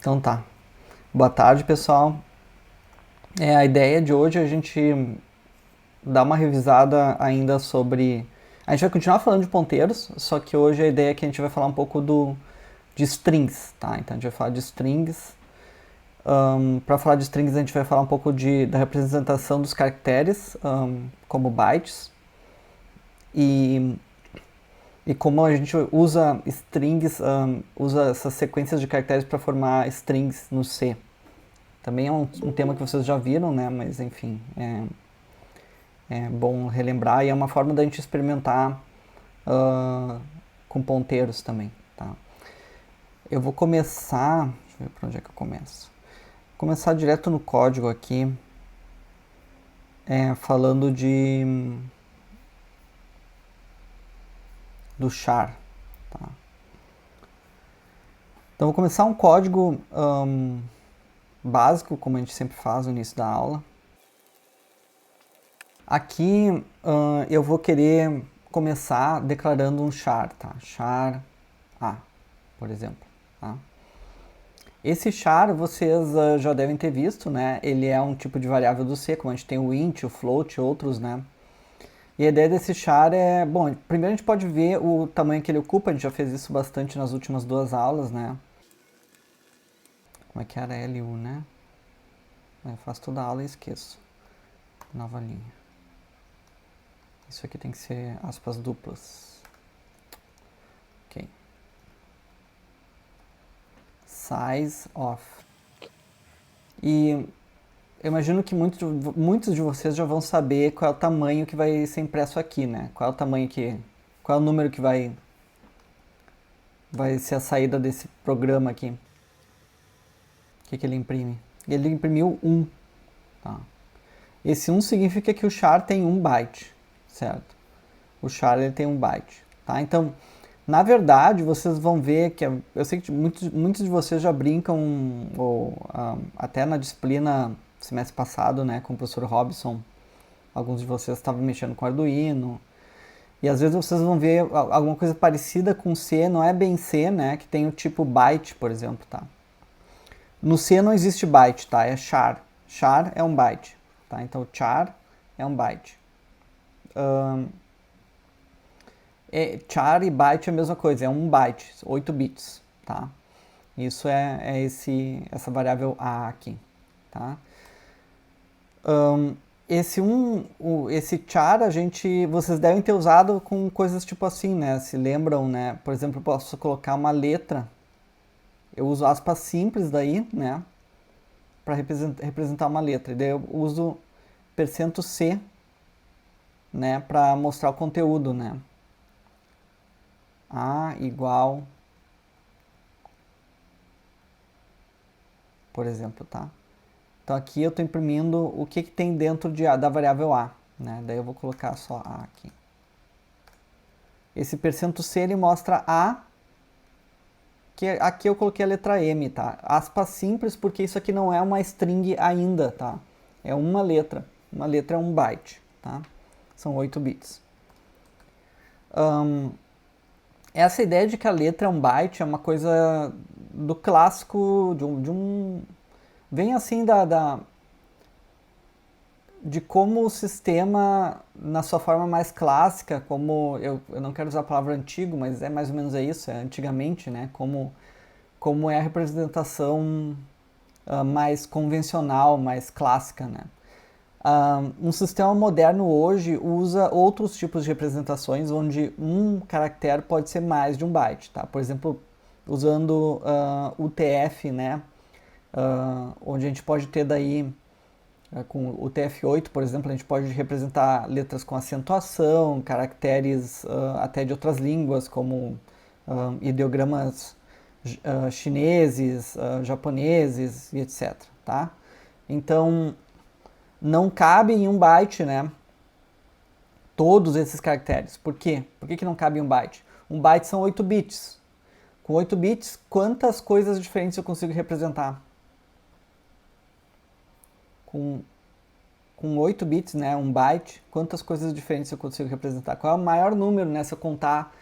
Então tá. Boa tarde, pessoal. A ideia de hoje é a gente dar uma revisada ainda sobre. A gente vai continuar falando de ponteiros, só que hoje a ideia é que a gente vai falar um pouco de strings, tá? Então a gente vai falar de strings. Para falar de strings, a gente vai falar um pouco da representação dos caracteres como bytes e, e como a gente usa strings, usa essas sequências de caracteres para formar strings no C. Também é um tema que vocês já viram, né? Mas enfim, é bom relembrar e é uma forma da gente experimentar com ponteiros também, tá? Eu vou começar, deixa eu ver por onde é que eu começo. Vou começar direto no código aqui, falando do char, tá? Então vou começar um código básico, como a gente sempre faz no início da aula. Aqui eu vou querer começar declarando um char, tá? Char A, por exemplo, tá? Esse char vocês já devem ter visto, né? Ele é um tipo de variável do C, como a gente tem o int, o float, outros, né? E a ideia desse char é... Bom, primeiro a gente pode ver o tamanho que ele ocupa, a gente já fez isso bastante nas últimas duas aulas, né? Como é que era LU, né? Eu faço toda a aula e esqueço. Nova linha. Isso aqui tem que ser aspas duplas. Ok. Size of. E eu imagino que muitos de vocês já vão saber qual é o tamanho que vai ser impresso aqui, né? Qual é o tamanho que... Qual é o número que vai ser a saída desse programa aqui. O que ele imprime? Ele imprimiu 1. Tá? Esse 1 significa que o char tem 1 byte, certo? O char ele tem 1 byte. Tá? Então, na verdade, vocês vão ver que... Eu sei que muitos de vocês já brincam, ou até na disciplina semestre passado, né, com o professor Robson, alguns de vocês estavam mexendo com Arduino, e às vezes vocês vão ver alguma coisa parecida com C, não é bem C, né, que tem o tipo byte, por exemplo, tá? No C não existe byte, tá? É char. Char é um byte, tá? Então char é um byte. Char e byte é a mesma coisa, é um byte, 8 bits, tá? Isso é essa variável A aqui, tá? Esse char vocês devem ter usado com coisas tipo assim, né? Se lembram, né? Por exemplo, eu posso colocar uma letra. Eu uso aspas simples daí, né? Para representar uma letra. E daí eu uso %C, né? Para mostrar o conteúdo, né? A igual, por exemplo, tá? Então aqui eu estou imprimindo o que tem dentro da variável A, né? Daí eu vou colocar só A aqui. Esse %C ele mostra A, que aqui eu coloquei a letra M, tá? Aspas simples, porque isso aqui não é uma string ainda, tá? É uma letra. Uma letra é 1 byte, tá? São 8 bits. Essa ideia de que a letra é 1 byte é uma coisa do clássico, vem assim de como o sistema, na sua forma mais clássica, como eu não quero usar a palavra antigo, mas é mais ou menos isso, é antigamente, né? Como é a representação mais convencional, mais clássica, né? Um sistema moderno hoje usa outros tipos de representações onde um caractere pode ser mais de 1 byte, tá? Por exemplo, usando UTF, né? Onde a gente pode ter daí com o TF8, por exemplo, a gente pode representar letras com acentuação, caracteres até de outras línguas, como ideogramas chineses, japoneses e etc. Tá? Então, não cabe em 1 byte, né, todos esses caracteres. Por quê? Por que não cabe em 1 byte? 1 byte são 8 bits. Com 8 bits, quantas coisas diferentes eu consigo representar? Com 8 bits, né, 1 byte, quantas coisas diferentes eu consigo representar? Qual é o maior número, né, se eu contar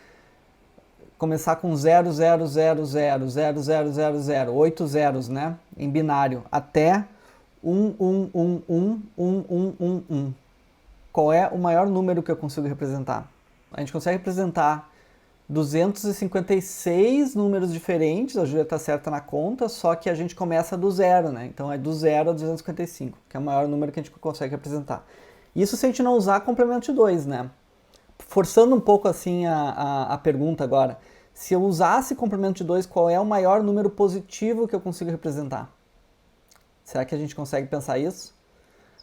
começar com 0, 8 zeros, né? Em binário, até 1. Qual é o maior número que eu consigo representar? A gente consegue representar 256 números diferentes, a Júlia está certa na conta, só que a gente começa do zero, né? Então é do 0 a 255, que é o maior número que a gente consegue representar. Isso se a gente não usar complemento de 2, né? Forçando um pouco assim a pergunta agora, se eu usasse complemento de 2, qual é o maior número positivo que eu consigo representar? Será que a gente consegue pensar isso?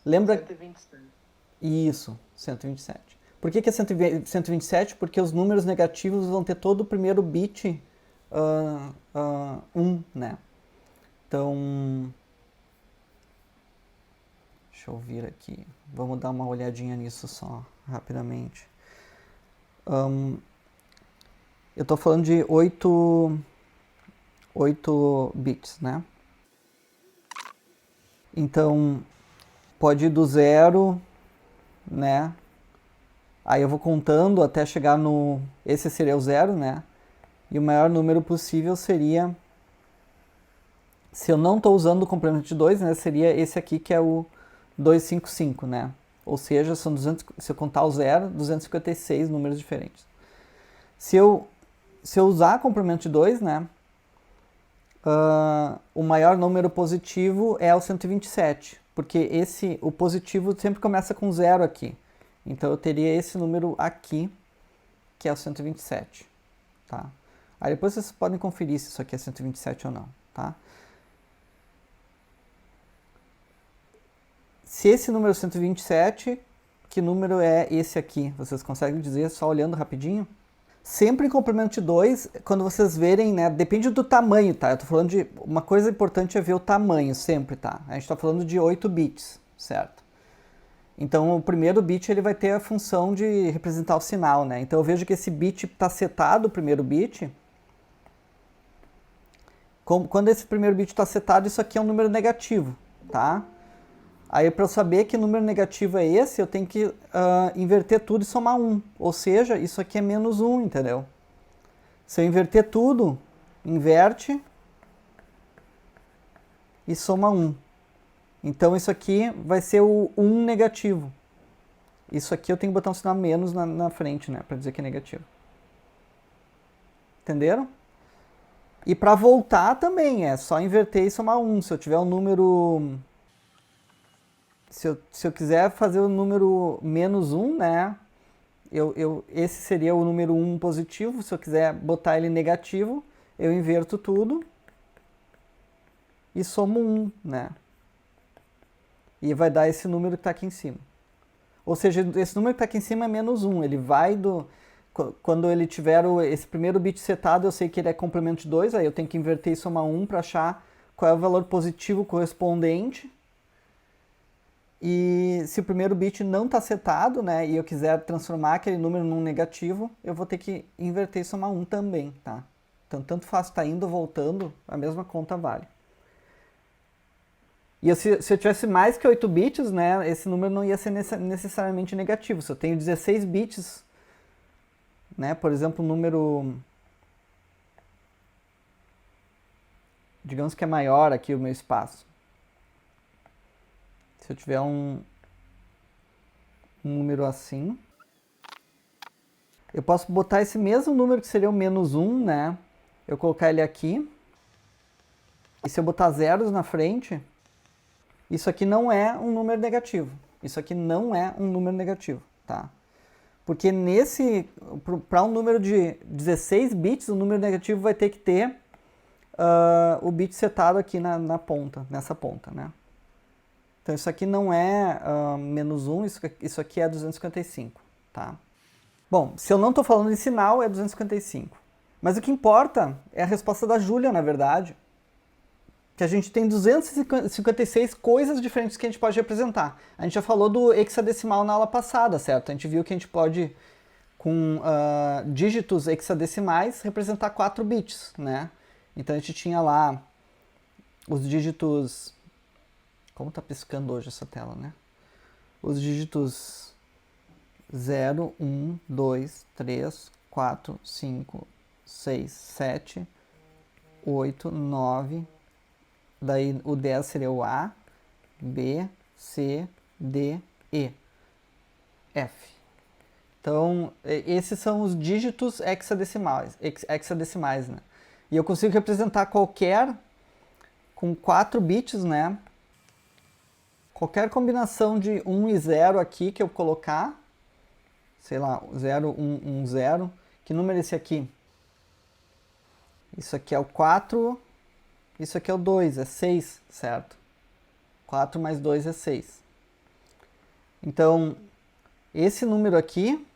Lembra? 127. Isso, 127. Por que é 127? Porque os números negativos vão ter todo o primeiro bit 1, né? Então, deixa eu vir aqui. Vamos dar uma olhadinha nisso só, rapidamente. Eu estou falando de 8 bits, né? Então, pode ir do zero, né? Aí eu vou contando até chegar no... Esse seria o zero, né? E o maior número possível seria... Se eu não estou usando o complemento de 2, né? Seria esse aqui que é o 255, né? Ou seja, são 200, se eu contar o zero, 256 números diferentes. Se eu usar complemento de 2, né? O maior número positivo é o 127, porque o positivo sempre começa com zero aqui. Então eu teria esse número aqui, que é o 127, tá? Aí depois vocês podem conferir se isso aqui é 127 ou não, tá? Se esse número é 127, que número é esse aqui? Vocês conseguem dizer só olhando rapidinho? Sempre em complemento de 2, quando vocês verem, né, depende do tamanho, tá? Eu tô falando de, uma coisa importante é ver o tamanho sempre, tá? A gente tá falando de 8 bits, certo? Então o primeiro bit ele vai ter a função de representar o sinal, né? Então eu vejo que esse bit está setado, o primeiro bit. Quando esse primeiro bit está setado, isso aqui é um número negativo, tá? Aí para eu saber que número negativo é esse, eu tenho que inverter tudo e somar 1. Ou seja, isso aqui é menos 1, entendeu? Se eu inverter tudo, inverte e soma 1. Então isso aqui vai ser o 1 negativo. Isso aqui eu tenho que botar um sinal menos na frente, né? Para dizer que é negativo. Entenderam? E para voltar também, é só inverter e somar 1. Se eu tiver um número... Se eu quiser fazer o número menos 1, né? Esse seria o número 1 positivo. Se eu quiser botar ele negativo, eu inverto tudo e somo 1, né? E vai dar esse número que está aqui em cima. Ou seja, esse número que está aqui em cima é menos 1. Ele vai do... Quando ele tiver esse primeiro bit setado, eu sei que ele é complemento de 2, aí eu tenho que inverter e somar 1 para achar qual é o valor positivo correspondente. E se o primeiro bit não está setado, né, e eu quiser transformar aquele número num negativo, eu vou ter que inverter e somar 1 também, tá? Então, tanto faz estar indo ou voltando, a mesma conta vale. E se eu tivesse mais que 8 bits, né, esse número não ia ser necessariamente negativo. Se eu tenho 16 bits, né, por exemplo, um número... Digamos que é maior aqui o meu espaço. Se eu tiver um número assim, eu posso botar esse mesmo número que seria o menos 1, né? Eu colocar ele aqui. E se eu botar zeros na frente, isso aqui não é um número negativo. Isso aqui não é um número negativo, tá? Porque para um número de 16 bits, o número negativo vai ter que ter o bit setado aqui na ponta, nessa ponta, né? Então isso aqui não é menos 1, isso aqui é 255, tá? Bom, se eu não estou falando de sinal, é 255. Mas o que importa é a resposta da Júlia, na verdade. Que a gente tem 256 coisas diferentes que a gente pode representar. A gente já falou do hexadecimal na aula passada, certo? A gente viu que a gente pode, com dígitos hexadecimais, representar 4 bits, né? Então a gente tinha lá os dígitos... Como tá piscando hoje essa tela, né? Os dígitos 0, 1, 2, 3, 4, 5, 6, 7, 8, 9. Daí o 10 seria o A, B, C, D, E, F. Então, esses são os dígitos hexadecimais, né? E eu consigo representar qualquer, com 4 bits, né? Qualquer combinação de 1 e 0 aqui que eu colocar, sei lá, 0, 1, 1, 0. Que número é esse aqui? Isso aqui é o 4, isso aqui é o 2, é 6, certo? 4 mais 2 é 6. Então, esse número aqui,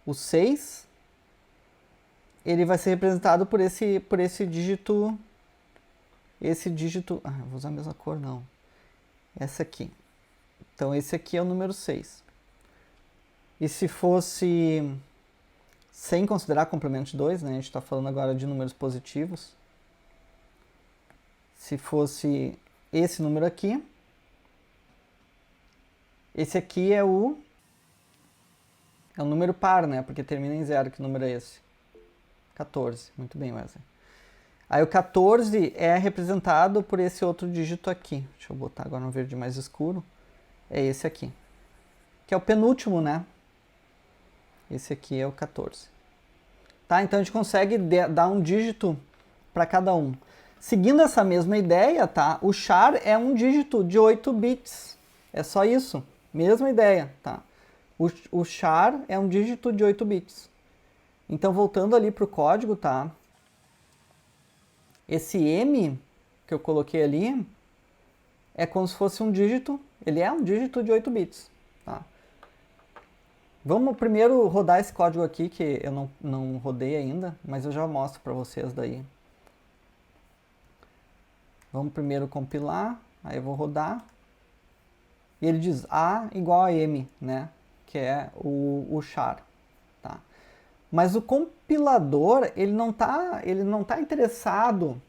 o 6, ele vai ser representado por esse dígito, vou usar a mesma cor, não. Essa aqui. Então, esse aqui é o número 6. E se fosse sem considerar complemento de 2, né? A gente está falando agora de números positivos. Se fosse esse número aqui, esse aqui é o número par, né? Porque termina em 0. Que número é esse? 14. Muito bem, Wesley. Aí o 14 é representado por esse outro dígito aqui. Deixa eu botar agora um verde mais escuro. É esse aqui. Que é o penúltimo, né? Esse aqui é o 14. Tá? Então a gente consegue dar um dígito para cada um. Seguindo essa mesma ideia, tá? O char é um dígito de 8 bits. É só isso. Mesma ideia, tá? O char é um dígito de 8 bits. Então, voltando ali para o código, tá? Esse M que eu coloquei ali é como se fosse um dígito. Ele é um dígito de 8 bits, tá? Vamos primeiro rodar esse código aqui, que eu não rodei ainda, mas eu já mostro para vocês daí. Vamos primeiro compilar, aí eu vou rodar. E ele diz A igual a M, né? Que é o char, tá? Mas o compilador, ele não tá interessado,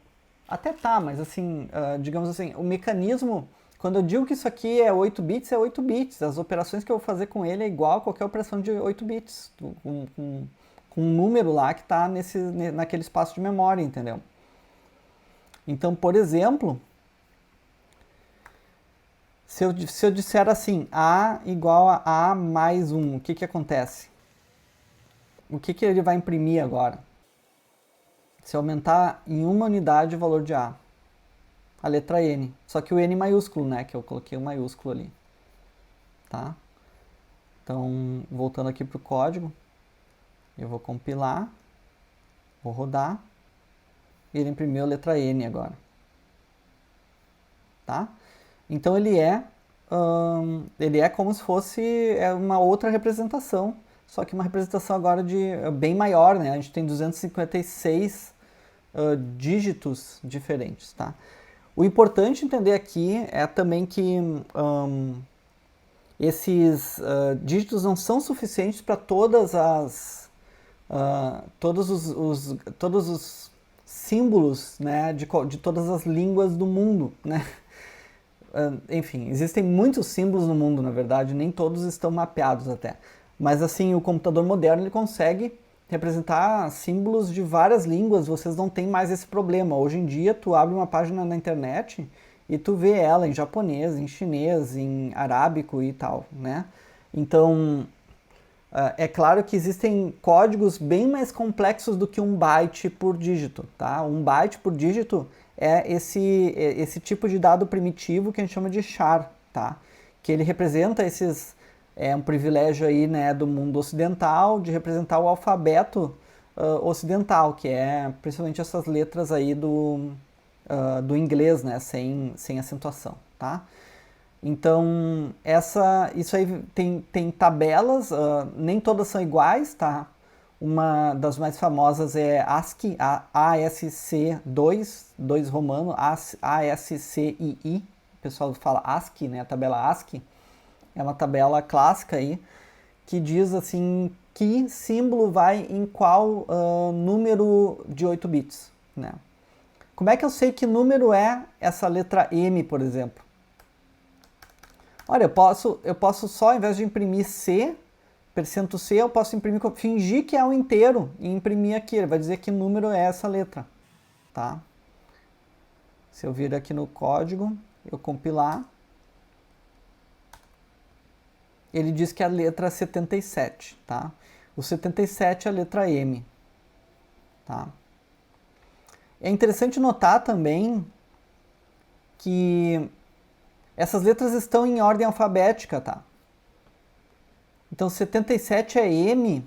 até tá, mas assim, digamos assim, o mecanismo, quando eu digo que isso aqui é 8 bits, é 8 bits. As operações que eu vou fazer com ele é igual a qualquer operação de 8 bits, com um número lá que está naquele espaço de memória, entendeu? Então, por exemplo, se eu disser assim, A igual a A mais 1, o que acontece? O que ele vai imprimir agora? Se eu aumentar em uma unidade o valor de A, a letra N. Só que o N maiúsculo, né? Que eu coloquei o maiúsculo ali. Tá? Então, voltando aqui para o código, eu vou compilar, vou rodar, e ele imprimiu a letra N agora. Tá? Então, ele é como se fosse uma outra representação, só que uma representação agora bem maior, né? A gente tem 256 dígitos diferentes, tá? O importante entender aqui é também que esses dígitos não são suficientes para todos os símbolos, né, de todas as línguas do mundo, né? Enfim, existem muitos símbolos no mundo, na verdade, nem todos estão mapeados até. Mas assim, o computador moderno ele consegue representar símbolos de várias línguas, vocês não tem mais esse problema. Hoje em dia, tu abre uma página na internet e tu vê ela em japonês, em chinês, em arábico e tal, né? Então, é claro que existem códigos bem mais complexos do que 1 byte por dígito, tá? 1 byte por dígito é esse tipo de dado primitivo que a gente chama de char, tá? Que ele representa é um privilégio aí, né, do mundo ocidental de representar o alfabeto ocidental, que é principalmente essas letras aí do inglês, né, sem acentuação, tá? Então, isso aí tem tabelas, nem todas são iguais, tá? Uma das mais famosas é ASCII, ASC2, 2 romano, ASCII, o pessoal fala ASCII, né, a tabela ASCII. É uma tabela clássica aí, que diz assim, que símbolo vai em qual número de 8 bits, né? Como é que eu sei que número é essa letra M, por exemplo? Olha, eu posso só, ao invés de imprimir C, %C eu posso imprimir, fingir que é um inteiro e imprimir aqui. Ele vai dizer que número é essa letra, tá? Se eu vir aqui no código, eu compilar, ele diz que é a letra 77, tá? O 77 é a letra M, tá? É interessante notar também que essas letras estão em ordem alfabética, tá? Então 77 é M.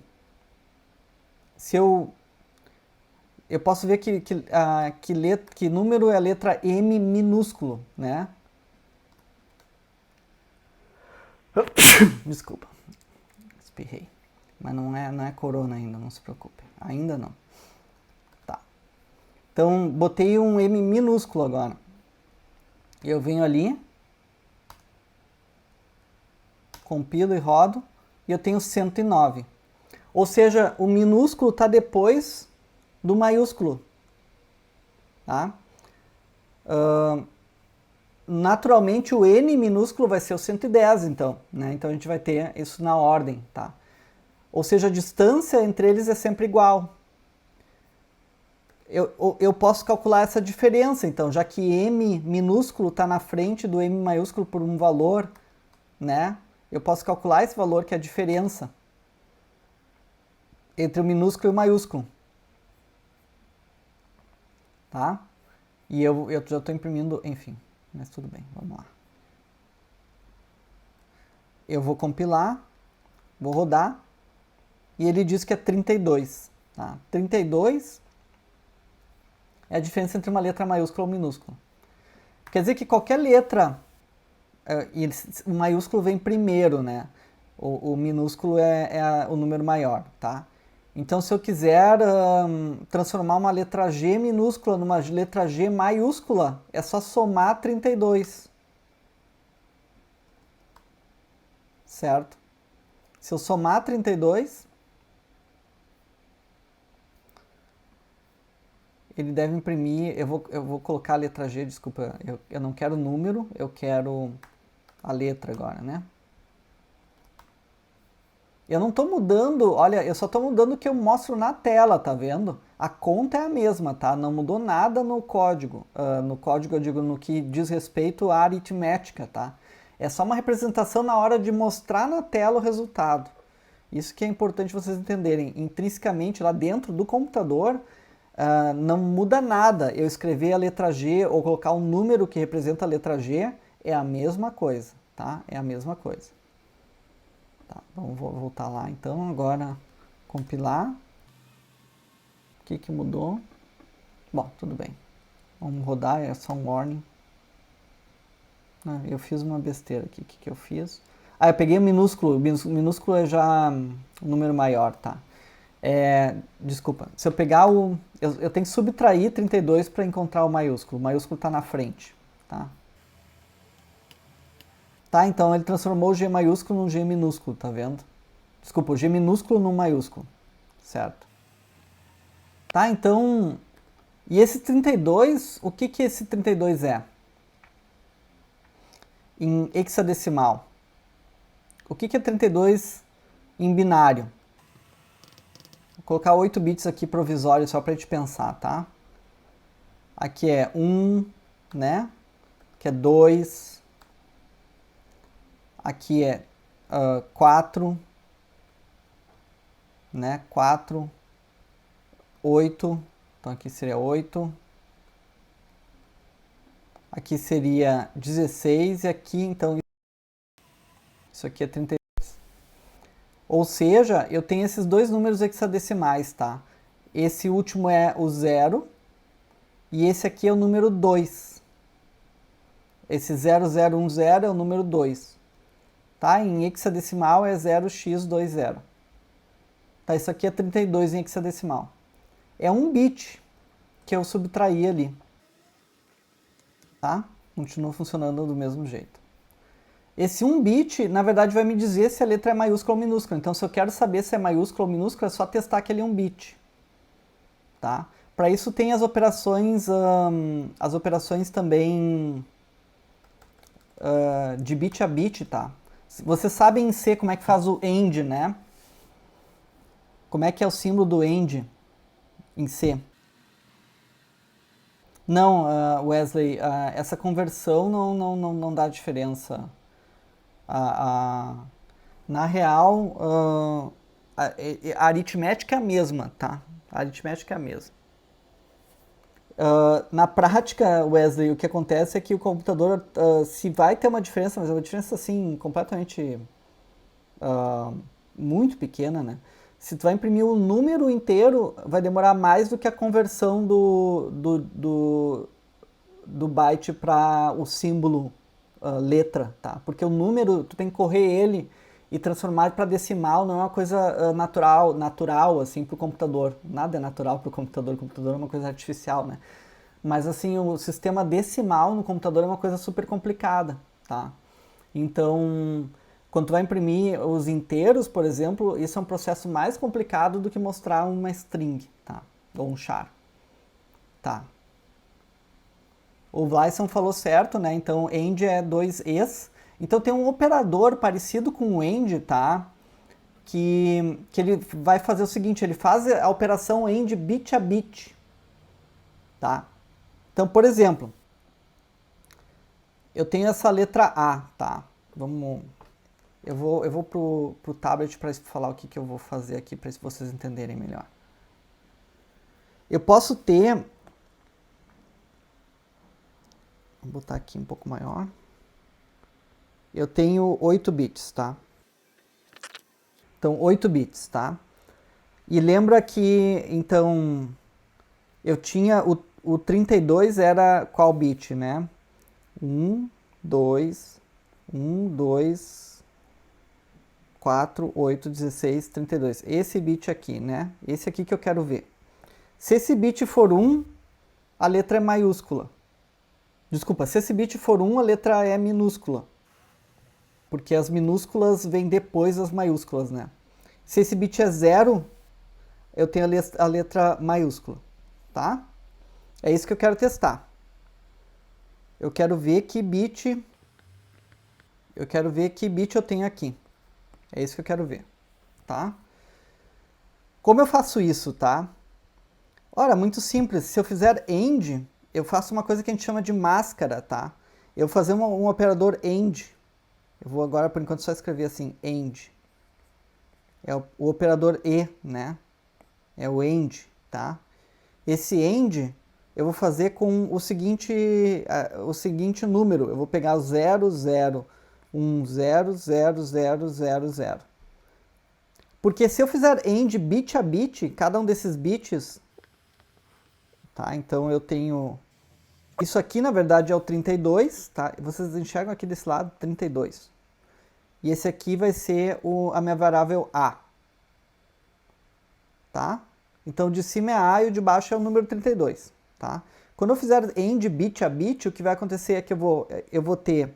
Se eu posso ver que número é a letra M minúsculo, né? Desculpa, espirrei. Mas não é corona ainda, não se preocupe. Ainda não. Tá. Então, botei um M minúsculo agora. Eu venho ali, compilo e rodo, e eu tenho 109. Ou seja, o minúsculo está depois do maiúsculo. Tá? Naturalmente, o N minúsculo vai ser o 110, então. Né? Então, a gente vai ter isso na ordem. Tá? Ou seja, a distância entre eles é sempre igual. Eu posso calcular essa diferença, então, já que M minúsculo está na frente do M maiúsculo por um valor, né? Eu posso calcular esse valor, que é a diferença entre o minúsculo e o maiúsculo. Tá? E eu já estou imprimindo, enfim, mas tudo bem, vamos lá. Eu vou compilar, vou rodar, e ele diz que é 32. Tá? 32 é a diferença entre uma letra maiúscula ou minúscula. Quer dizer que qualquer letra, o maiúsculo vem primeiro, né? O minúsculo é o número maior, tá? Então, se eu quiser transformar uma letra G minúscula numa letra G maiúscula, é só somar 32. Certo? Se eu somar 32, ele deve imprimir, eu vou colocar a letra G, desculpa, eu não quero número, eu quero a letra agora, né? Eu não estou mudando, olha, eu só estou mudando o que eu mostro na tela, tá vendo? A conta é a mesma, tá? Não mudou nada no código. No código, eu digo, no que diz respeito à aritmética, tá? É só uma representação na hora de mostrar na tela o resultado. Isso que é importante vocês entenderem. Intrinsecamente, lá dentro do computador, não muda nada. Eu escrever a letra G ou colocar um número que representa a letra G, é a mesma coisa, tá? É a mesma coisa. Tá, vamos voltar lá então, agora compilar. O que mudou? Bom, tudo bem. Vamos rodar, é só um warning. Eu fiz uma besteira aqui, o que eu fiz? Eu peguei o minúsculo, minúsculo é já um número maior, tá? Desculpa, se eu pegar eu tenho que subtrair 32 para encontrar o maiúsculo está na frente, tá? Tá, então ele transformou o G maiúsculo num G minúsculo, tá vendo? Desculpa, o G minúsculo num maiúsculo, certo? Tá, então, e esse 32, o que esse 32 é? Em hexadecimal. O que é 32 em binário? Vou colocar 8 bits aqui provisório só pra gente pensar, tá? Aqui é 1, né? Aqui é 2. Aqui é 4, né? 4, 8, então aqui seria 8. Aqui seria 16 e aqui, então, isso aqui é 32. Ou seja, eu tenho esses dois números hexadecimais, tá? Esse último é o 0 e esse aqui é o número 2. Esse 0010 é o número 2. Tá? Em hexadecimal é 0x20. Tá? Isso aqui é 32 em hexadecimal. É um bit que eu subtraí ali. Tá? Continua funcionando do mesmo jeito. Esse 1 bit, na verdade, vai me dizer se a letra é maiúscula ou minúscula. Então, se eu quero saber se é maiúscula ou minúscula, é só testar aquele 1 bit. Tá? Para isso tem as operações também de bit a bit, tá? Vocês sabem em C como é que faz o AND, né? Como é que é o símbolo do AND em C? Não, Wesley, essa conversão não dá diferença. A, a- na real, a aritmética é a mesma, tá? A aritmética é a mesma. Na prática, Wesley, o que acontece é que o computador, se vai ter uma diferença, mas é uma diferença assim, completamente uh, muito pequena, né? Se tu vai imprimir o número inteiro, vai demorar mais do que a conversão do byte para o símbolo letra, tá? Porque o número, tu tem que correr ele e transformar para decimal, não é uma coisa natural assim para o computador. Nada é natural para o computador é uma coisa artificial, né? Mas assim, o sistema decimal no computador é uma coisa super complicada, tá? Então, quando tu vai imprimir os inteiros, por exemplo, isso é um processo mais complicado do que mostrar uma string, tá? Ou um char, tá? O Blyson falou certo, né? Então, AND é dois E's. Então, tem um operador parecido com o AND, tá? Que ele vai fazer o seguinte, ele faz a operação AND bit a bit, tá? Então, por exemplo, eu tenho essa letra A, tá? Vamos... Eu vou pro tablet para falar o que eu vou fazer aqui para vocês entenderem melhor. Eu posso ter... Vou botar aqui um pouco maior. Eu tenho 8 bits, tá? Então, 8 bits, tá? E lembra que, então, eu tinha o 32 era qual bit, né? 1, 2, 1, 2, 4, 8, 16, 32. Esse bit aqui, né? Esse aqui que eu quero ver. Se esse bit for 1, a letra é maiúscula. Desculpa, se esse bit for 1, a letra é minúscula. Porque as minúsculas vêm depois das maiúsculas, né? Se esse bit é 0, eu tenho a letra maiúscula, tá? É isso que eu quero testar. Eu quero ver que bit eu tenho aqui. É isso que eu quero ver, tá? Como eu faço isso, tá? Ora, muito simples. Se eu fizer AND, eu faço uma coisa que a gente chama de máscara, tá? Eu vou fazer um operador AND. Eu vou agora, por enquanto, só escrever assim, AND. É o operador E, né? É o AND, tá? Esse AND eu vou fazer com o seguinte número. Eu vou pegar 0, 0, 1, 0, 0, 0, 0, 0. Porque se eu fizer AND bit a bit, cada um desses bits, tá? Então eu tenho... Isso aqui, na verdade, é o 32, tá? Vocês enxergam aqui desse lado, 32. E esse aqui vai ser a minha variável A, tá? Então, de cima é A e o de baixo é o número 32, tá? Quando eu fizer AND bit a bit, o que vai acontecer é que eu vou ter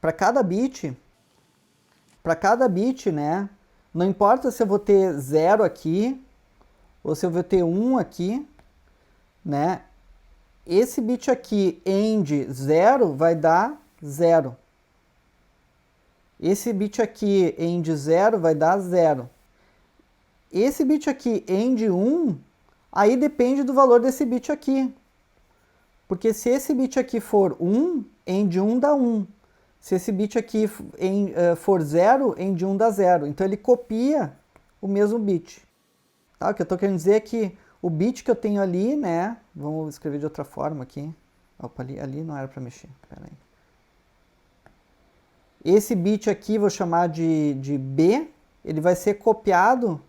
para cada bit, né? Não importa se eu vou ter 0 aqui ou se eu vou ter 1 aqui, né? Esse bit aqui, AND 0, vai dar 0. Esse bit aqui, AND 0, vai dar 0. Esse bit aqui, AND 1, aí depende do valor desse bit aqui. Porque se esse bit aqui for 1, AND 1 dá 1. Se esse bit aqui for 0, AND 1 dá 0. Então ele copia o mesmo bit. Tá? O que eu estou querendo dizer é que o bit que eu tenho ali, né? Vamos escrever de outra forma aqui. Opa, ali não era para mexer. Pera aí. Esse bit aqui vou chamar de B. Ele vai ser copiado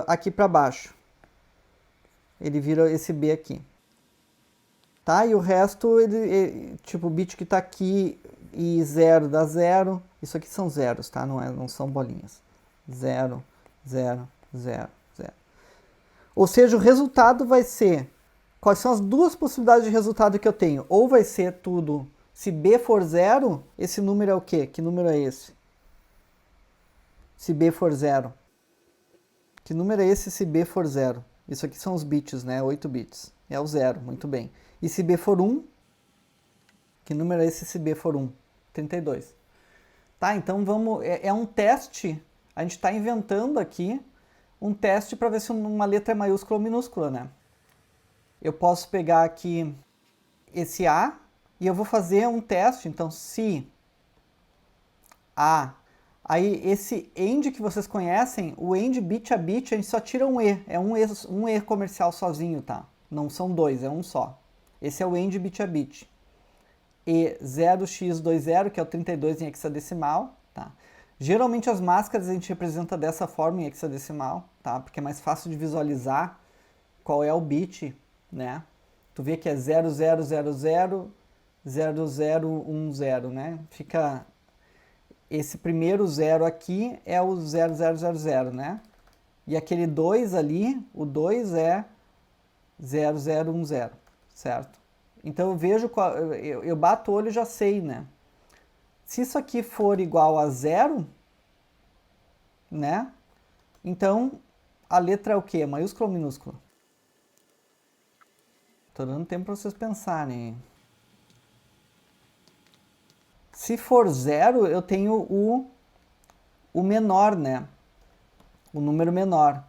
aqui para baixo. Ele vira esse B aqui. Tá? E o resto, tipo, o bit que está aqui e 0 dá 0. Isso aqui são zeros, tá? Não são bolinhas. 0, 0, 0, 0. Ou seja, o resultado vai ser... Quais são as duas possibilidades de resultado que eu tenho? Ou vai ser tudo... Se B for 0, esse número é o quê? Que número é esse? Se B for 0. Que número é esse se B for 0? Isso aqui são os bits, né? 8 bits. É o 0, muito bem. E se B for 1? Que número é esse se B for 1? 32. Tá, então vamos... É um teste. a gente está inventando aqui um teste para ver se uma letra é maiúscula ou minúscula, né? Eu posso pegar aqui esse A e eu vou fazer um teste, então se A, aí esse AND que vocês conhecem, o AND bit a bit, a gente só tira um E, é um E comercial sozinho, tá? Não são dois, é um só. Esse é o AND bit a bit. E0x20, que é o 32 em hexadecimal, tá? Geralmente as máscaras a gente representa dessa forma em hexadecimal, tá? Porque é mais fácil de visualizar qual é o bit, né? Tu vê que é 00000010, né? Fica esse primeiro zero aqui é o 0000, né? E aquele 2 ali, o 2 é 0010, certo? Então eu vejo, eu bato o olho e já sei, né? Se isso aqui for igual a 0, né? Então a letra é o quê? Maiúscula ou minúscula? Tô dando tempo para vocês pensarem. Se for 0, eu tenho o menor, né? O número menor.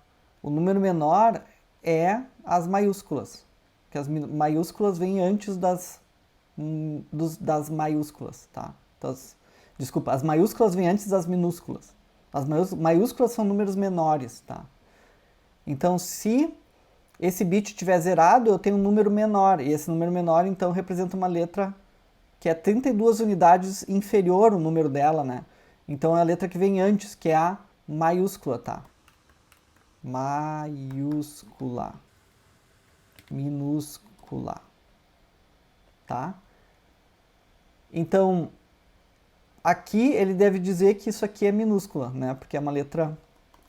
O número menor é as maiúsculas. Que as maiúsculas vêm antes das maiúsculas, tá? Desculpa, as maiúsculas vêm antes das minúsculas. As maiúsculas são números menores, tá? Então, se esse bit estiver zerado, eu tenho um número menor. E esse número menor, então, representa uma letra que é 32 unidades inferior o número dela, né? Então, é a letra que vem antes, que é a maiúscula, tá? Maiúscula. Minúscula. Tá? Então, aqui ele deve dizer que isso aqui é minúscula, né? Porque é uma letra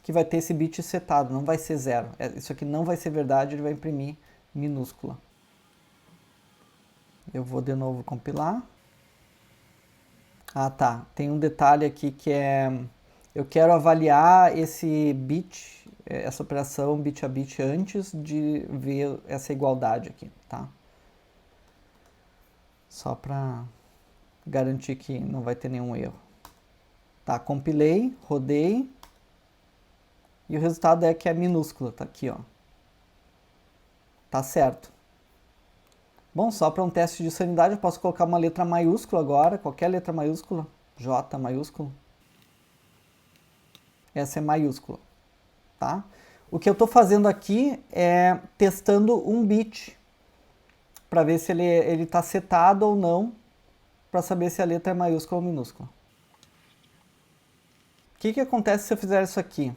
que vai ter esse bit setado, não vai ser 0. Isso aqui não vai ser verdade, ele vai imprimir minúscula. Eu vou de novo compilar. Ah, tá. Tem um detalhe aqui que é... Eu quero avaliar esse bit, essa operação bit a bit antes de ver essa igualdade aqui, tá? Só para garantir que não vai ter nenhum erro. Tá, compilei, rodei. E o resultado é que é minúscula, tá aqui, ó. Tá certo. Bom, só para um teste de sanidade eu posso colocar uma letra maiúscula agora, qualquer letra maiúscula, J maiúsculo. Essa é maiúscula, tá? O que eu estou fazendo aqui é testando um bit, para ver se ele está setado ou não, para saber se a letra é maiúscula ou minúscula. O que acontece se eu fizer isso aqui?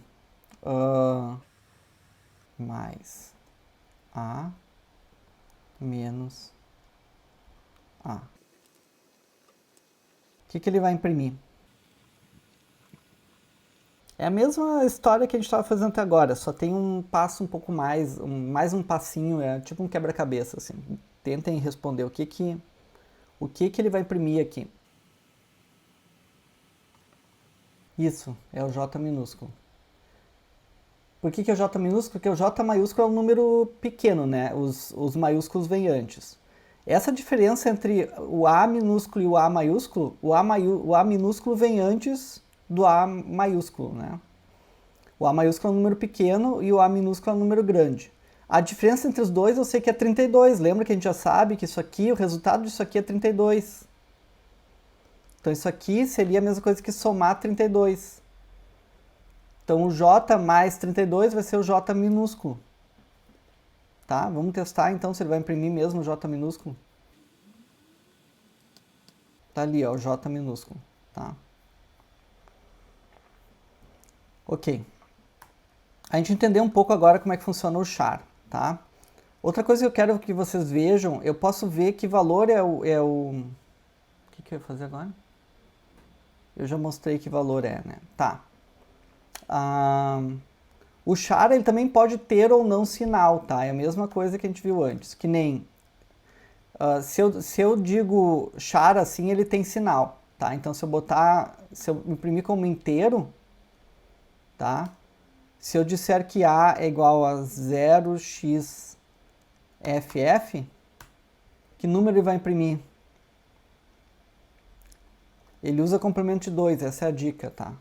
Mais A menos A. O que ele vai imprimir? É a mesma história que a gente estava fazendo até agora, só tem um passo um pouco mais, mais um passinho, é tipo um quebra-cabeça, assim. Tentem responder o que ele vai imprimir aqui. Isso, é o J minúsculo. Por que é o J minúsculo? Porque o J maiúsculo é um número pequeno, né? Os maiúsculos vêm antes. Essa diferença entre o A minúsculo e o A maiúsculo, o A minúsculo vem antes do A maiúsculo, né? O A maiúsculo é um número pequeno e o A minúsculo é um número grande. A diferença entre os dois eu sei que é 32. Lembra que a gente já sabe que isso aqui, o resultado disso aqui é 32. Então isso aqui seria a mesma coisa que somar 32. Então o J mais 32 vai ser o J minúsculo. Tá? Vamos testar então se ele vai imprimir mesmo o J minúsculo. Tá ali, ó, o J minúsculo. Tá? Ok. A gente entendeu um pouco agora como é que funciona o char, tá? Outra coisa que eu quero que vocês vejam, eu posso ver que valor é o... O que eu ia fazer agora? Eu já mostrei que valor é, né? Tá. O char ele também pode ter ou não sinal, tá? É a mesma coisa que a gente viu antes. Que nem... se eu digo char assim, ele tem sinal, tá? Então se eu imprimir como inteiro, tá? Se eu disser que A é igual a 0x ff, que número ele vai imprimir? Ele usa complemento de 2, essa é a dica, tá?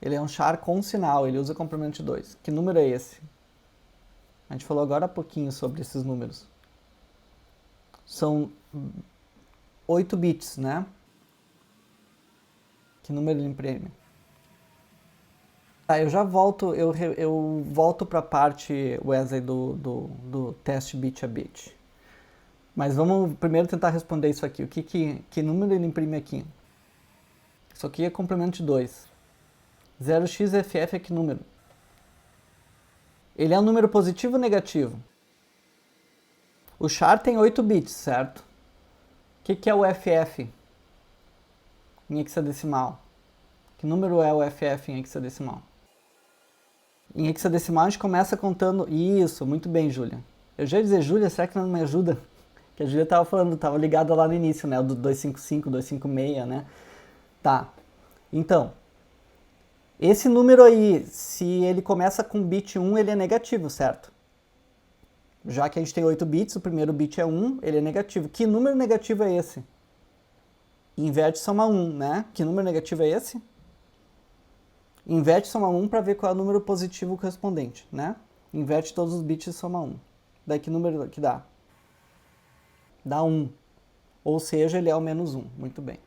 Ele é um char com sinal, ele usa complemento de 2. Que número é esse? A gente falou agora há pouquinho sobre esses números. São 8 bits, né? Que número ele imprime? Tá, eu já volto, eu volto para a parte, Wesley, do teste bit a bit. Mas vamos primeiro tentar responder isso aqui. Que número ele imprime aqui? Isso aqui é complemento de 2. 0xFF é que número? Ele é um número positivo ou negativo? O char tem 8 bits, certo? O que é o FF em hexadecimal? Que número é o FF em hexadecimal? Em hexadecimal a gente começa contando... Isso, muito bem, Júlia. Eu já ia dizer, Júlia, será que não me ajuda? Que a Júlia estava falando, estava ligada lá no início, né? O do 255, 256, né? Tá. Então, esse número aí, se ele começa com bit 1, ele é negativo, certo? Já que a gente tem 8 bits, o primeiro bit é 1, ele é negativo. Que número negativo é esse? Inverte e soma 1, né? Que número negativo é esse? Inverte e soma 1 para ver qual é o número positivo correspondente, né? Inverte todos os bits e soma 1. Daí que número que dá? Dá 1. Ou seja, ele é o menos 1. Muito bem.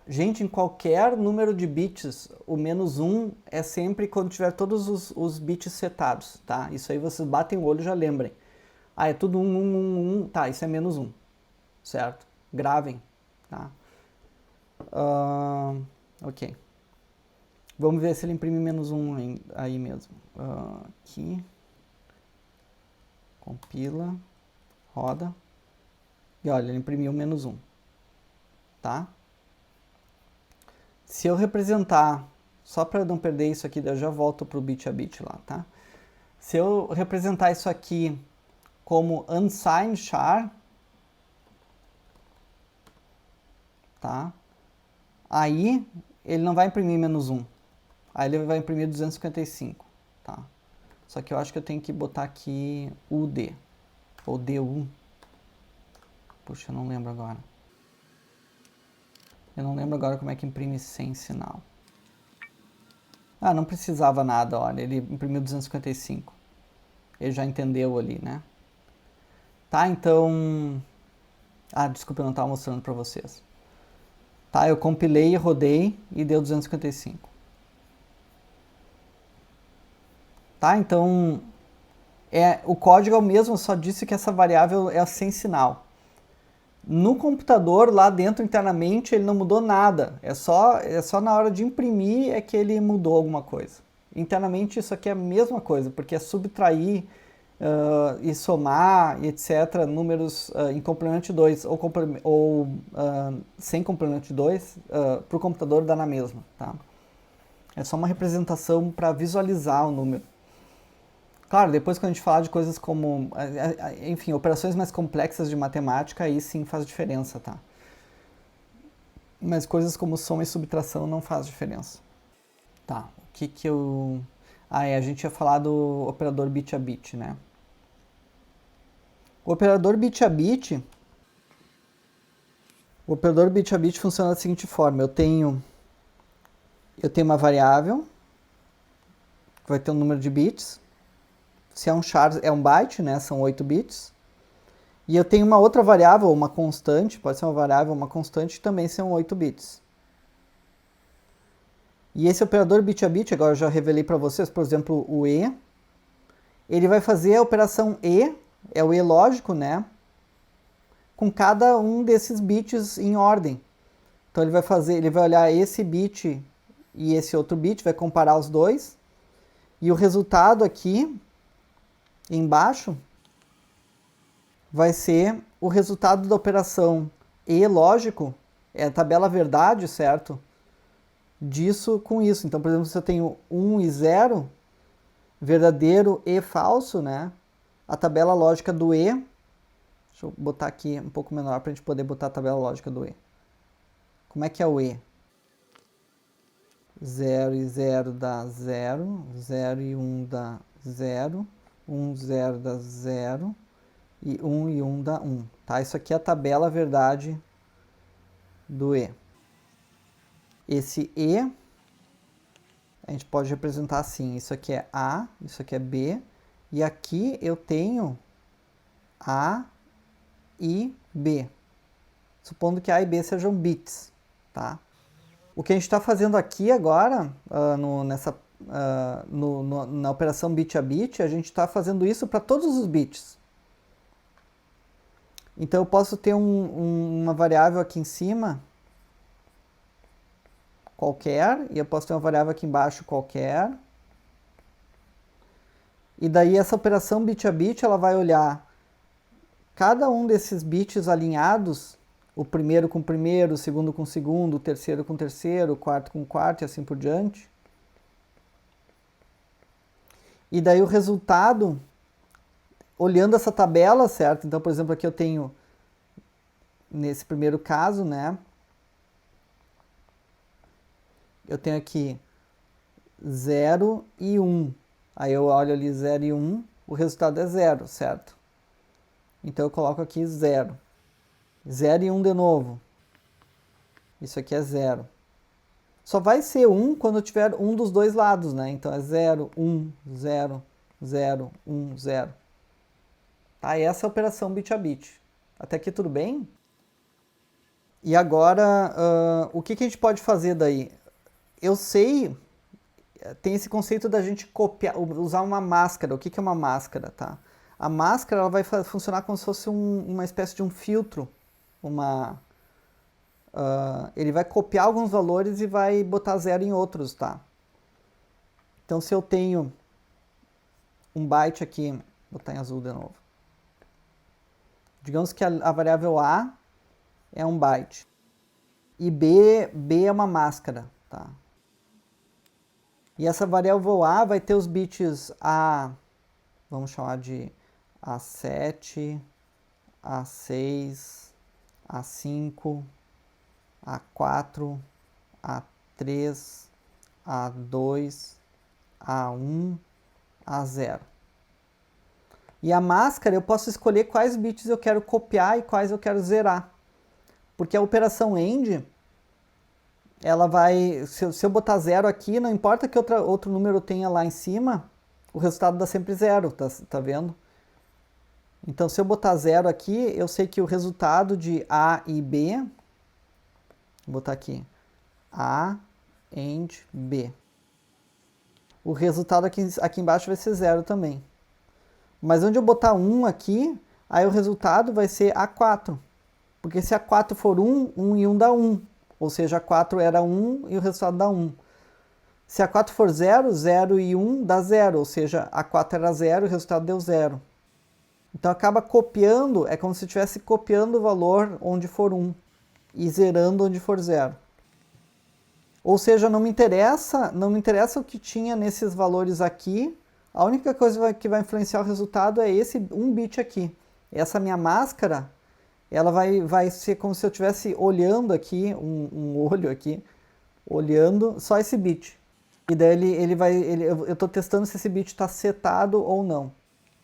Gente, em qualquer número de bits, o menos 1 é sempre quando tiver todos os bits setados, tá? Isso aí vocês batem o olho e já lembrem. Ah, é tudo 1, 1, 1, 1. Tá, isso é menos 1. Certo? Gravem, tá? Ok. Vamos ver se ele imprime menos 1 aí mesmo. Aqui. Compila. Roda. E olha, ele imprimiu menos 1. Tá? Se eu representar, só para não perder isso aqui, eu já volto para o bit a bit lá, tá? Se eu representar isso aqui como unsigned char, tá? Aí ele não vai imprimir menos 1. Aí ele vai imprimir 255, tá? Só que eu acho que eu tenho que botar aqui UD, ou DU. Puxa, eu não lembro agora. Eu não lembro agora como é que imprime sem sinal. Ah, não precisava nada, olha, ele imprimiu 255. Ele já entendeu ali, né? Tá, então... Ah, desculpa, eu não estava mostrando para vocês. Tá, eu compilei, rodei e deu 255. Tá, então... o código é o mesmo, só disse que essa variável é sem sinal. No computador, lá dentro, internamente, ele não mudou nada. É só na hora de imprimir é que ele mudou alguma coisa. Internamente, isso aqui é a mesma coisa, porque é subtrair e somar, etc., números em complemento de 2 ou sem complemento de 2, para o computador dá na mesma. Tá? É só uma representação para visualizar o número. Claro, depois quando a gente falar de coisas como, enfim, operações mais complexas de matemática, aí sim faz diferença, tá? Mas coisas como soma e subtração não faz diferença. Tá, o que eu... a gente ia falar do operador bit a bit, né? O operador bit a bit funciona da seguinte forma, eu tenho uma variável, que vai ter um número de bits. Se é um char, é um byte, né? São 8 bits. E eu tenho uma outra variável, uma constante, pode ser uma variável, uma constante, que também são 8 bits. E esse operador bit a bit, agora eu já revelei para vocês, por exemplo, o E, ele vai fazer a operação E, é o E lógico, né? Com cada um desses bits em ordem. Então ele vai olhar esse bit e esse outro bit, vai comparar os dois, e o resultado aqui embaixo vai ser o resultado da operação E lógico, é a tabela verdade, certo? Disso com isso. Então, por exemplo, se eu tenho 1 e 0, verdadeiro e falso, né? A tabela lógica do E, deixa eu botar aqui um pouco menor para a gente poder botar a tabela lógica do E. Como é que é o E? 0 e 0 dá 0, 0 e 1 dá 0, 1, 0 dá 0, e 1 e 1 dá 1. Tá? Isso aqui é a tabela verdade do E. Esse E a gente pode representar assim, isso aqui é A, isso aqui é B, e aqui eu tenho A e B, supondo que A e B sejam bits, tá? O que a gente está fazendo aqui agora, na operação bit a bit, a gente está fazendo isso para todos os bits. Então eu posso ter uma variável aqui em cima, qualquer, e eu posso ter uma variável aqui embaixo qualquer. E daí essa operação bit a bit, ela vai olhar cada um desses bits alinhados, o primeiro com o primeiro, o segundo com o segundo, o terceiro com o terceiro, o quarto com o quarto e assim por diante. E daí o resultado, olhando essa tabela, certo? Então, por exemplo, aqui eu tenho, nesse primeiro caso, né? Eu tenho aqui 0 e 1. Aí eu olho ali 0 e 1, o resultado é 0, certo? Então eu coloco aqui 0. 0 e 1 de novo. Isso aqui é 0. Só vai ser 1 quando tiver um dos dois lados, né? Então é 0, 1, 0, 0, 1, 0. Tá? E essa é a operação bit a bit. Até aqui tudo bem? E agora, o que a gente pode fazer daí? Eu sei, tem esse conceito da gente copiar, usar uma máscara. O que é uma máscara, tá? A máscara ela vai funcionar como se fosse uma espécie de um filtro. Ele vai copiar alguns valores e vai botar 0 em outros, tá? Então se eu tenho um byte aqui, vou botar em azul de novo. Digamos que a variável A é um byte. E B é uma máscara, tá? E essa variável A vai ter os bits A, vamos chamar de A7, A6, A5, A4, A3, A2, A1, A0. E a máscara eu posso escolher quais bits eu quero copiar e quais eu quero zerar. Porque a operação AND, ela vai, se eu botar 0 aqui, não importa que outro número tenha lá em cima, o resultado dá sempre 0, tá vendo? Então se eu botar 0 aqui, eu sei que o resultado de A e B, vou botar aqui, A AND B. O resultado aqui embaixo vai ser 0 também. Mas onde eu botar 1 aqui, aí o resultado vai ser A4. Porque se A4 for 1, 1 e 1 dá 1. Ou seja, A4 era 1 e o resultado dá 1. Se A4 for 0, 0 e 1 dá 0. Ou seja, A4 era 0 e o resultado deu 0. Então acaba copiando, é como se estivesse copiando o valor onde for 1 e zerando onde for 0. Ou seja, não me interessa o que tinha nesses valores aqui. A única coisa que vai influenciar o resultado é esse 1 bit aqui. Essa minha máscara, ela vai ser como se eu estivesse olhando aqui, um olho aqui, olhando só esse bit. E daí eu estou testando se esse bit está setado ou não.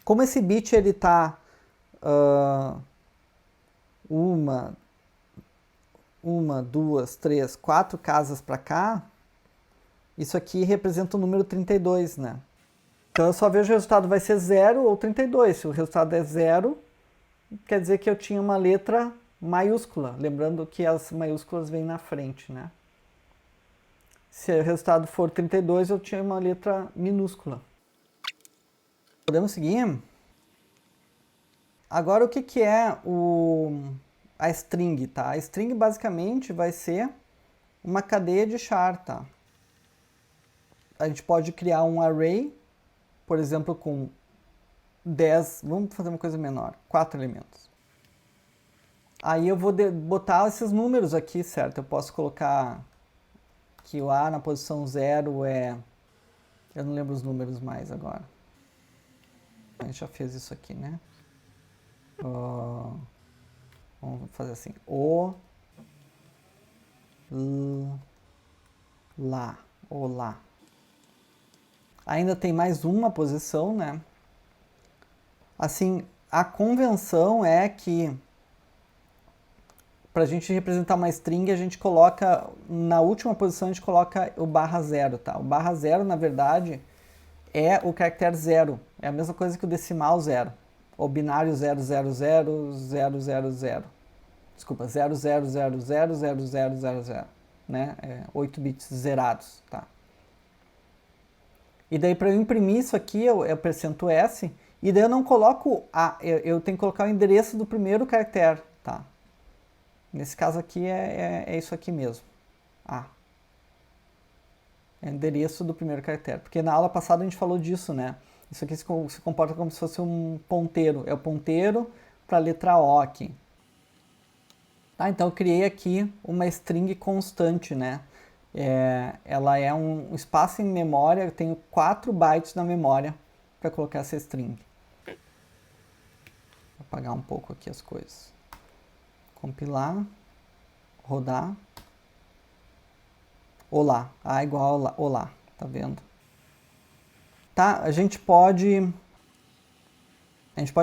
Como esse bit ele está uma, 2, 3, 4 casas para cá, isso aqui representa o número 32, né? Então eu só vejo o resultado vai ser 0 ou 32. Se o resultado é 0, quer dizer que eu tinha uma letra maiúscula. Lembrando que as maiúsculas vêm na frente, né? Se o resultado for 32, eu tinha uma letra minúscula. Podemos seguir? Agora o que é a string, tá? A string basicamente vai ser uma cadeia de char, tá? A gente pode criar um array, por exemplo, com 10, vamos fazer uma coisa menor, 4 elementos. Aí eu vou botar esses números aqui, certo? Eu posso colocar que o A na posição 0 é... Eu não lembro os números mais agora. A gente já fez isso aqui, né? Vamos fazer assim. Olá. Ainda tem mais uma posição, né? Assim, a convenção é que para a gente representar uma string, a gente coloca, na última posição a gente coloca o /0, tá? O /0, na verdade, é o caractere 0. É a mesma coisa que o decimal 0. O binário 0000000. Desculpa, 00000000, né? 8 bits zerados, tá? E daí para eu imprimir isso aqui, eu acrescento S, e daí eu não coloco A, eu tenho que colocar o endereço do primeiro caractere, tá? Nesse caso aqui é isso aqui mesmo, A. É o endereço do primeiro caractere, porque na aula passada a gente falou disso, né? Isso aqui se comporta como se fosse um ponteiro, é o ponteiro para a letra O aqui. Tá, então eu criei aqui uma string constante, né? Ela é um espaço em memória, eu tenho 4 bytes na memória para colocar essa string. Vou apagar um pouco aqui as coisas. Compilar, rodar. Olá, A igual a olá, tá vendo? Tá, a gente pode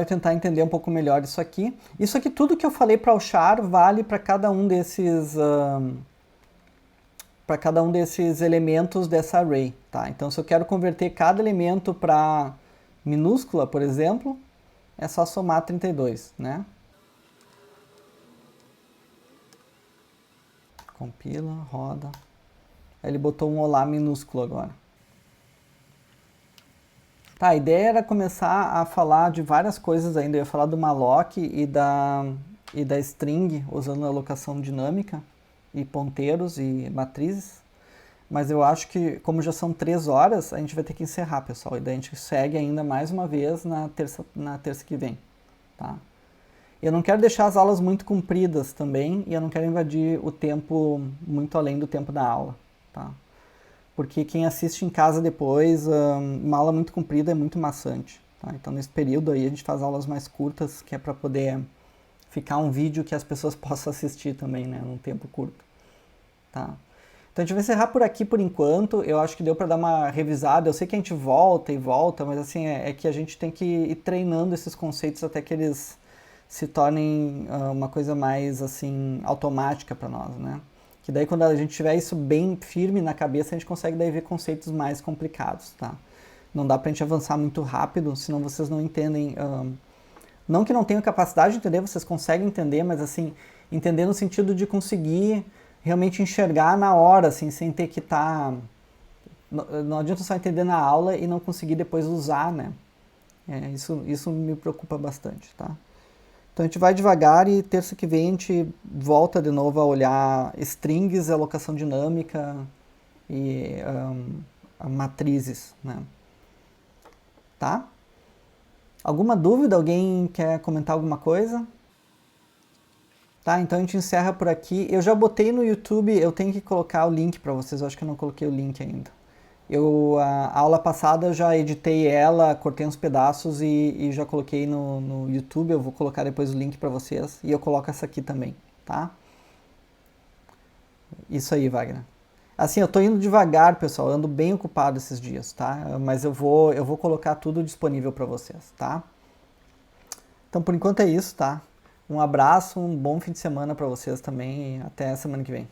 tentar entender um pouco melhor isso aqui. Isso aqui, tudo que eu falei para o char, vale para cada um desses elementos dessa array, tá? Então, se eu quero converter cada elemento para minúscula, por exemplo, é só somar 32, né? Compila, roda. Aí ele botou um olá minúsculo agora. Tá, a ideia era começar a falar de várias coisas ainda. Eu ia falar do malloc e da string, usando alocação dinâmica, e ponteiros e matrizes. Mas eu acho que, como já são 3 horas, a gente vai ter que encerrar, pessoal. E daí a gente segue ainda mais uma vez na terça que vem, tá? Eu não quero deixar as aulas muito compridas também, e eu não quero invadir o tempo muito além do tempo da aula, tá? Porque quem assiste em casa depois, uma aula muito comprida é muito maçante, tá? Então nesse período aí a gente faz aulas mais curtas, que é para poder ficar um vídeo que as pessoas possam assistir também, né, num tempo curto, tá? Então a gente vai encerrar por aqui por enquanto. Eu acho que deu para dar uma revisada. Eu sei que a gente volta e volta, mas assim, é que a gente tem que ir treinando esses conceitos até que eles se tornem uma coisa mais assim automática para nós, né? Que daí quando a gente tiver isso bem firme na cabeça, a gente consegue daí ver conceitos mais complicados, tá? Não dá pra gente avançar muito rápido, senão vocês não entendem. Não que não tenham capacidade de entender, vocês conseguem entender, mas assim, entender no sentido de conseguir realmente enxergar na hora, assim, sem ter que estar... Não adianta só entender na aula e não conseguir depois usar, né? Isso me preocupa bastante, tá? Então a gente vai devagar e terça que vem a gente volta de novo a olhar strings, alocação dinâmica e matrizes, né? Tá? Alguma dúvida? Alguém quer comentar alguma coisa? Tá, então a gente encerra por aqui. Eu já botei no YouTube, eu tenho que colocar o link para vocês, eu acho que eu não coloquei o link ainda. A aula passada eu já editei ela, cortei uns pedaços e já coloquei no YouTube. Eu vou colocar depois o link para vocês e eu coloco essa aqui também, tá? Isso aí, Wagner. Assim, eu tô indo devagar, pessoal, eu ando bem ocupado esses dias, tá? Mas eu vou colocar tudo disponível para vocês, tá? Então, por enquanto é isso, tá? Um abraço, um bom fim de semana para vocês também e até semana que vem.